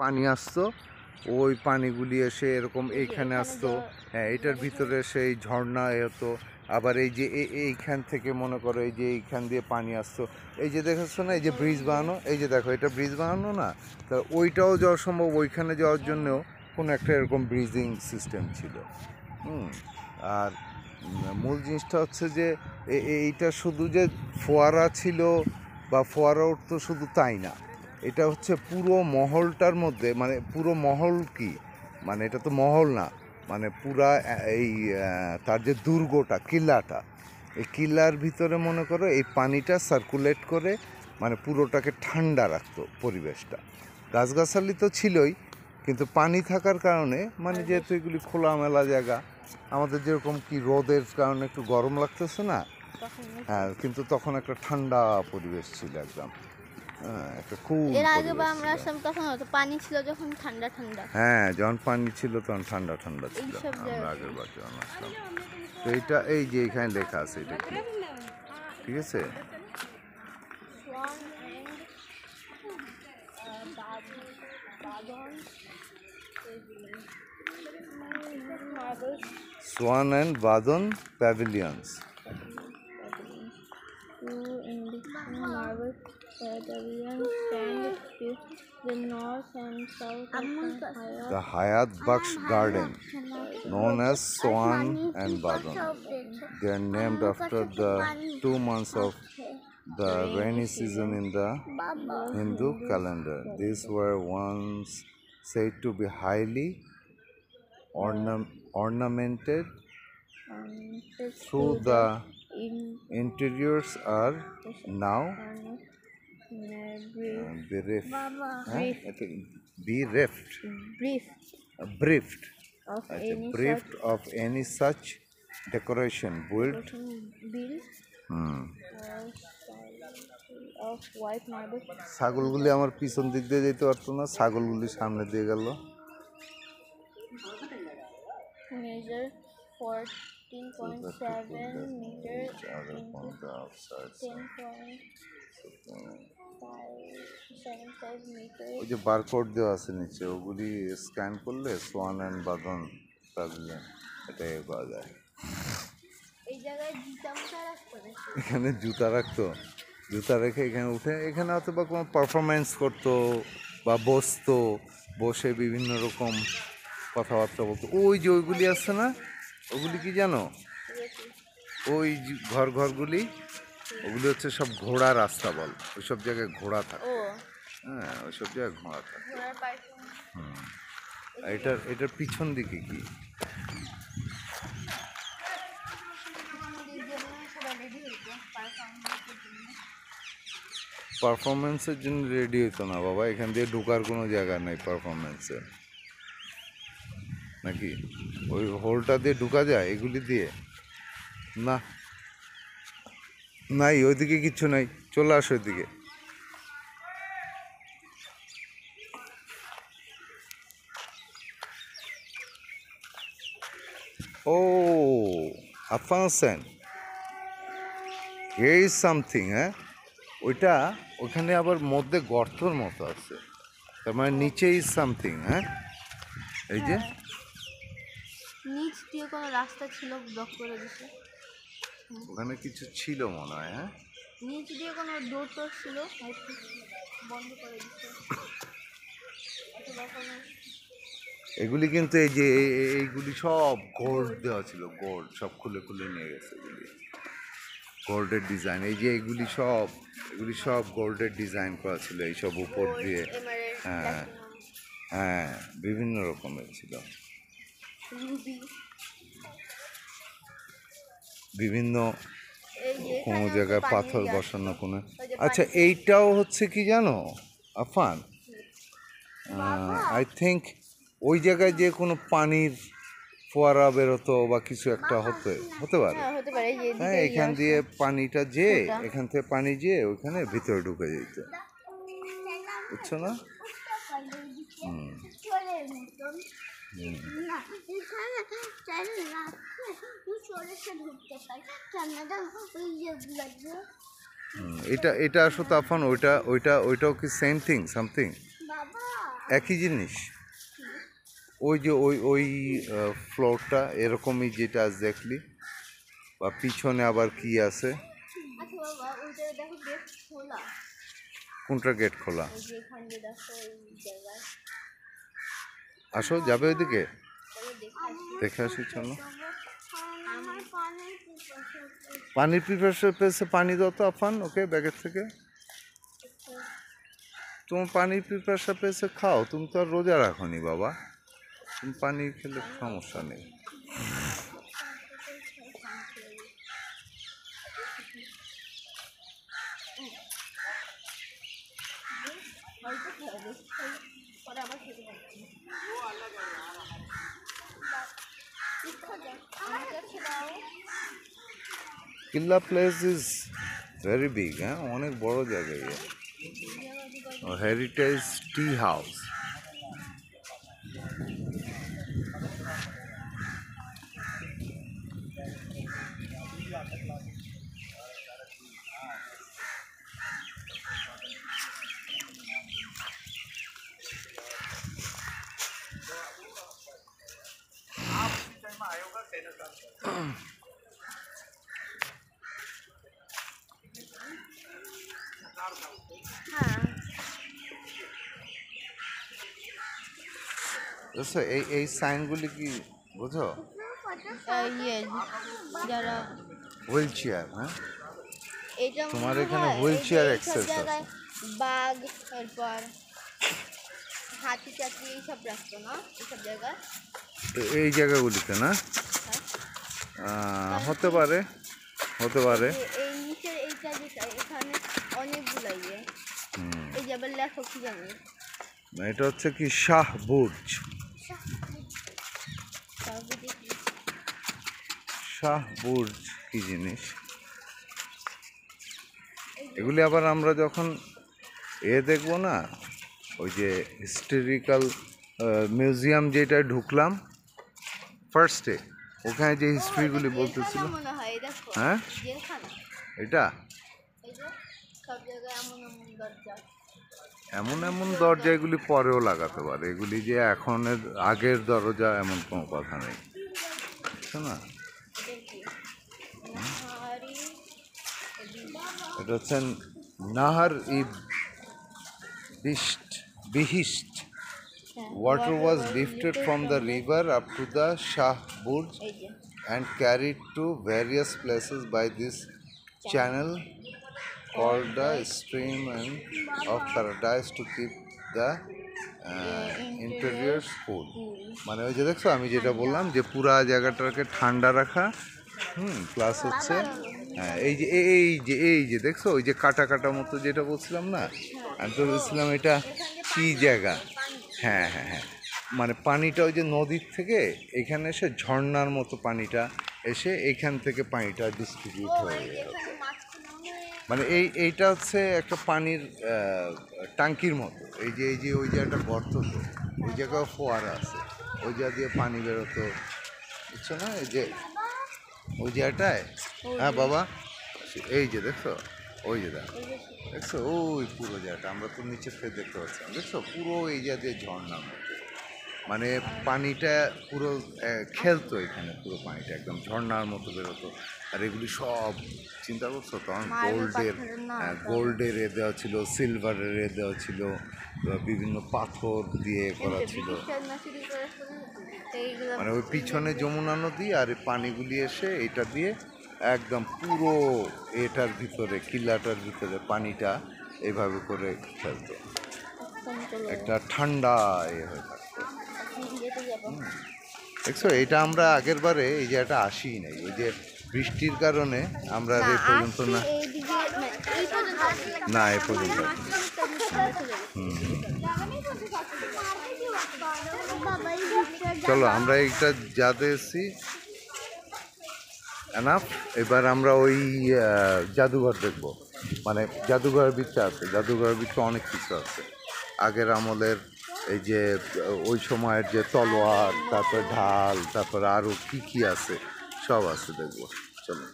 পানি আসতো, ওই পানিগুলি এসে এরকম এইখানে আসতো। হ্যাঁ, এটার ভিতরে সেই ঝর্ণা হতো। আবার এই যে এইখান থেকে মনে করো এই যে এইখান দিয়ে পানি আসতো, এই যে দেখেছো না এই যে ব্রিজ বানানো, এই যে দেখো এটা ব্রিজ বানানো না, তা ওইটাও যাওয়া সম্ভব, ওইখানে যাওয়ার জন্যও কোনো একটা এরকম ব্রিজিং সিস্টেম ছিল। আর মূল জিনিসটা হচ্ছে যে এইটা শুধু যে ফোয়ারা ছিল বা ফোয়ারা উঠতো শুধু তাই না, এটা হচ্ছে পুরো মহলটার মধ্যে, মানে পুরো মহল কি, মানে এটা তো মহল না, মানে পুরা এই তার যে দুর্গটা, কিল্লাটা, এই কিল্লার ভিতরে মনে করো এই পানিটা সার্কুলেট করে মানে পুরোটাকে ঠান্ডা রাখতো পরিবেশটা। গাছগাছালি তো ছিলই, কিন্তু পানি থাকার কারণে মানে যেহেতু এগুলি খোলামেলা জায়গা, আমাদের যেরকম কি রোদের কারণে একটু গরম লাগতেছে না, হ্যাঁ, কিন্তু তখন একটা ঠান্ডা পরিবেশ ছিল একদম। একটা খুব এর আগে বা আমরা আসলাম তখন হয়তো পানি ছিল যখন ঠান্ডা ঠান্ডা, হ্যাঁ, যখন পানি ছিল তখন ঠান্ডা ঠান্ডা ছিল আমরা আগের বার যখন আসলাম। তো এইটা এই যে এখানে লেখা আছে, এটা কি ঠিক আছে? Swan and Badon Pavilions. Two indigenous marble pavilions stand to the north and south of The Hayat Baksh Garden, known as Swan and Badon. They are named after the 2 months of the rainy season in the Hindu calendar. These were once said to be highly ornamented. Through the interiors are now bereft of any such decoration built of white marble. ছাগলগুলি আমার পিছন দিক দিয়ে যেতে পারতো না, ছাগলগুলি সামনে দিয়ে গেল। Measure 14.7 meters into 10.575 meters. ওই যে বারকোড দেওয়া আছে নিচে, ওগুলি স্ক্যান করলে সোয়ান অ্যান্ড বাঁধন প্যাভিলিয়ন এটাই পাওয়া যায়। এই জায়গায় জুতা রাখতো, এখানে জুতা রাখতো, জুতা রেখে এখানে উঠে এখানে হয়তো বা কোনো পারফরমেন্স করতো বা বসতো, বসে বিভিন্ন রকম কথাবার্তা বলতো। ওই যে ওইগুলি আছে না, ওগুলি কি জানো, ওই ঘরগুলি, ওগুলি হচ্ছে সব ঘোড়া রাস্তা বল, ওইসব জায়গায় ঘোড়া থাকে। হ্যাঁ, ওইসব জায়গায় ঘোড়া থাকে। এটার পিছন দিকে কি পারফরমেন্সের জন্য রেডি হইতো না বাবা, এখান দিয়ে ঢোকার কোনো জায়গা নেই পারফরমেন্সে, নাকি ওই হোলটা দিয়ে ঢোকা যায় এগুলি দিয়ে? না, নাই, ওইদিকে কিচ্ছু নাই, চলে আসো ওইদিকে। ও Afan Hossain, here is something. হ্যাঁ, ওইটা ওখানে আবার মধ্যে গর্তর মতো আছে, তার মানে নিচে ইজ সামথিং। হ্যাঁ, এই যে নিচ দিয়ে কোনো রাস্তা ছিল, ব্লক করে দিছে, ওখানে কিছু ছিল মনে হয়। হ্যাঁ, নিচ দিয়ে কোনো ডোর ছিল, বন্ধ করে দিছে। এগুলি কিন্তু এই যে এইগুলি সব গোল্ড দেওয়া ছিল, গোল্ড সব খুলে খুলে নিয়ে গেছে, এগুলি গোল্ডের ডিজাইন। এই যে এগুলি সব গোল্ডের ডিজাইন করা ছিল এইসব উপর দিয়ে। হ্যাঁ হ্যাঁ, বিভিন্ন রকমের ছিল, বিভিন্ন কোনো জায়গায় পাথর বসানো কোনো। আচ্ছা, এইটাও হচ্ছে কি জানো আফান, আই থিঙ্ক ওই জায়গায় যে কোনো পানির ফোয়ারা বেরোতো বা কিছু একটা হতে পারে। হ্যাঁ, এখান দিয়ে পানিটা এখান থেকে পানি ওইখানে ভিতরে ঢুকে যেত, বুঝছো না? এটা আসো তো আফান, ওইটাও কি সেম থিং সামথিং? একই জিনিস। ওই যে ওই ওই ফ্লোরটা এরকমই যেটা দেখলি, বা পিছনে আবার কি আছে? আচ্ছা বাবা, ওইটা দেখো গেট খোলা। কোনটা গেট খোলা? ওই যে এখান দিয়ে দেখো এই জায়গায়। আসো, যাবে ওইদিকে, চলো দেখে আসি। দেখে আসি চলো। আমার পানির পিপাসা পেয়েছে, পানি দাও তো আফান ওকে ব্যাগের থেকে। তোমার পানির পিপাসা পেয়েছে, খাও। তুমি তো আর রোজা রাখোনি বাবা, তুমি পানি খেলে সমস্যা নেই। পরে আবার খেতে পারছি। আমার কাছে দাও। কিল্লা প্লেস ইজ ভেরি বিগ, হ্যাঁ, অনেক বড় জায়গা। Heritage tea house. হ্যাঁ, বুঝছো, এই এই সাইনগুলি কি বুঝো? ইয়ে যারা হুইল চেয়ার, হ্যাঁ, এটা তোমার মনে এখানে হয় হুইল এই যে চেয়ার এইসব অ্যাক্সেস আছে। জায়গায় বাঘ, এরপর হাতি চাতি এইসব রাখতো না এইসব জায়গায়। এই জায়গাগুলিতে না? হতে পারে, হতে পারে। এই নিচের এইটা যেটা এখানে অনেকগুলো ইয়ে। হুম, এই যে আবার লেখো কি জানি। এটা হচ্ছে কি শাহ বুর্জ। তারপর দেখি শাহ বুর্জ কি জিনিস? এগুলি আবার আমরা যখন দেখবো না, ওই যে হিস্টোরিক্যাল মিউজিয়াম যেটা ঢুকলাম ফার্স্টে, ওখানে যে হিস্ট্রিগুলি বলতেছিল। জেলখানা মনে হয়, দেখো হ্যাঁ, জেলখানা। এটা এই যে সব জায়গায় এমন এমন দরজা। এমন এমন দরজা, এগুলি পরেও লাগাতে পারে। এগুলি যে এখনের আগের দরজা এমন কোনো কথা নেই, বুঝছো না? এটা কি? নাহারি এটা হচ্ছে নাহার ই বিহিষ্ট। Water was lifted from the river up to the Shah Burj এই যে and carried to various places by this channel called the stream and of paradise to keep the interior cool. মানে ওই যে দেখছো আমি যেটা বললাম, যে পুরা জায়গাটাকে ঠান্ডা রাখা, প্লাস হচ্ছে এই যে এই যে দেখছো ওই যে কাটা কাটা মতো যেটা বলছিলাম না, আমি তো বলছিলাম এটা কি জায়গা। হ্যাঁ হ্যাঁ হ্যাঁ, মানে পানিটা ওই যে নদীর থেকে এখানে এসে ঝর্ণার মতো পানিটা এসে এখান থেকে পানিটা ডিস্ট্রিবিউট হয়ে গেছে। মানে এইটা হচ্ছে একটা পানির টাঙ্কির মতো। এই যে ওই যে একটা গর্ত, তো ওই জায়গায় ফোয়ারা আছে, ওই জায়গা দিয়ে পানি বেরোতো, বুঝছো না? এই যে ওই জায়গাটায়, হ্যাঁ বাবা, এই যে দেখছো, ওই যে দেখছো ওই পুরো জায়গাটা আমরা তো নিচে থেকে দেখতে পাচ্ছিলাম, দেখছো পুরো এই জায়গা দিয়ে ঝর্ণার মতো, মানে পানিটা পুরো খেলতো এখানে, পুরো পানিটা একদম ঝর্ণার মতো বেরোতো। আর এগুলি সব চিন্তা করছো তখন গোল্ডের দেওয়া ছিল, সিলভারের দেওয়া ছিল, বিভিন্ন পাথর দিয়ে করা ছিল। মানে ওই পিছনে যমুনা নদী আর এই পানিগুলি এসে এটা দিয়ে একদম পুরো এটার ভিতরে, কিল্লাটার ভিতরে পানিটা এইভাবে করে খেলতো, একটা ঠান্ডা হয়ে থাকতো। দেখছো, এটা আমরা আগের বারে এই জায়গাটা আসিই নাই, ওই যে বৃষ্টির কারণে আমরা এই পর্যন্ত না এ পর্যন্ত। চলো আমরা এইটা যাতে এসছি এনাফ। এবার আমরা ওই জাদুঘর দেখব, মানে জাদুঘরের ভিতরে আছে, জাদুঘরের ভিতরে অনেক কিছু আছে আগের আমলের, এই যে ওই সময়ের যে তলোয়ার, তারপর ঢাল, তারপর আরও কী কী আছে সব আছে, দেখবো চলো।